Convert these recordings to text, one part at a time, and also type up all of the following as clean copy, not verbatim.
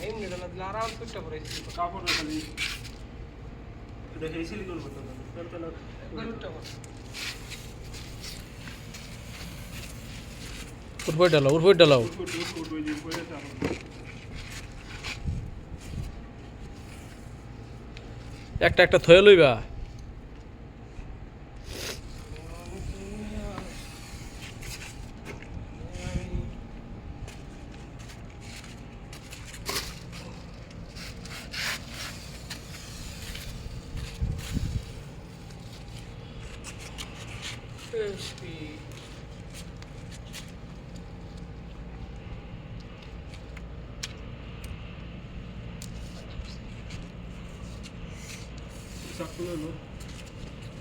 এমনি না দিলে আরাম করতে পারে কাপড় খালি এটা এই সিলিকন করতে না করতে না গরুটা উঠবই ডালাও একটা একটা থয়ে লইবা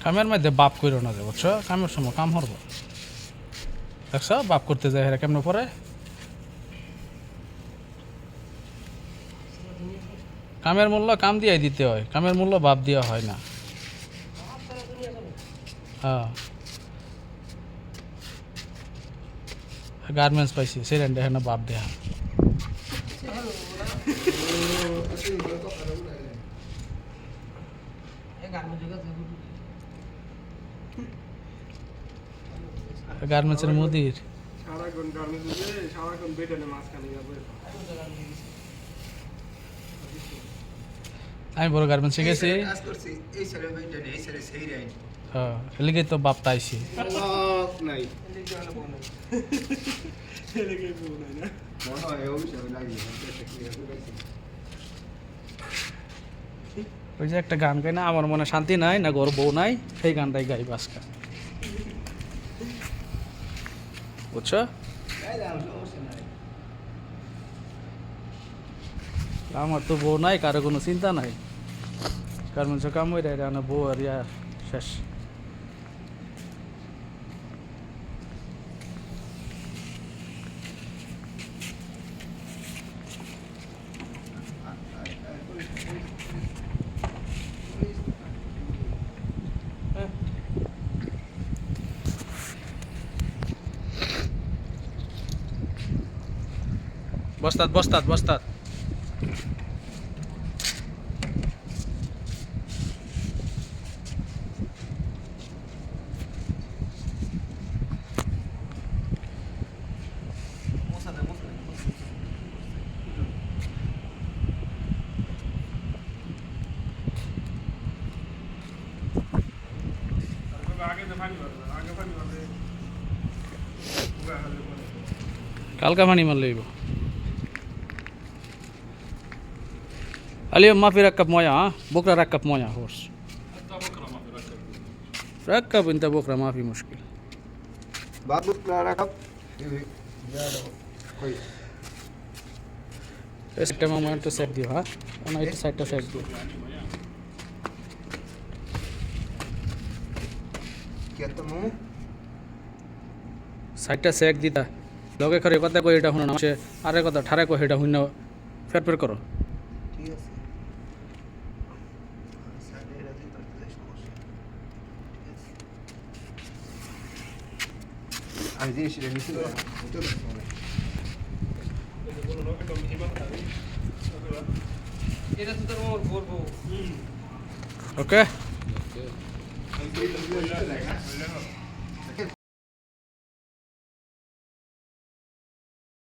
কামের মধ্যে বাপ কইরো না যে বুঝছো কামের সময় কাম হরব দেখছো বাপ করতে যায় হেরা কেমন পরে কামের মূল্য কাম দিয়ে দিতে হয় কামের মূল্য বাপ দেওয়া হয় না হ্যাঁ গার্মেন্টস পাইছি সেরেন্ডে হ্যাঁ বাপ দেয়া গার্মেন্টসের মুদির সারাক্ষণ গার্মেন্টস সারাক্ষণ বেটানে মাছ খালি যাবে আমি বড় গার্মেন্টসে গেছি হ্যাঁ এলিগে তো বাপ তাইছি নাই ওই যে একটা গান গাই না আমার মনে শান্তি নাই না ঘর বউ নাই সেই গানটাই গাই বাসকা বুঝছো আমার তো বউ নাই কারো কোনো চিন্তা নাই গার্মেন্টসে কাম হয়ে যায় না বউ আর ইয়া শেষ বস্তাত কালকা পানি মার লইব اليوم ما في ركب مويه ها بكره ركب مويه هورس ركب انت بكره ما في مشكله بعد بكره ركب كويس este momento set দিও হ্যাঁ ওনা এটা সাইডটা সেট দিও কেত মু সাইডটা সেট দিতা লগে করে কথা কই এটা শুনো না সে আরে কথা ঠারে কই এটা শুনো ফের করো ঠিক আছে সাইডে রাজি করতে যাই সমস্যা আমি জিনিস রে নিছি তো এটা তো তোর বলবো ওকে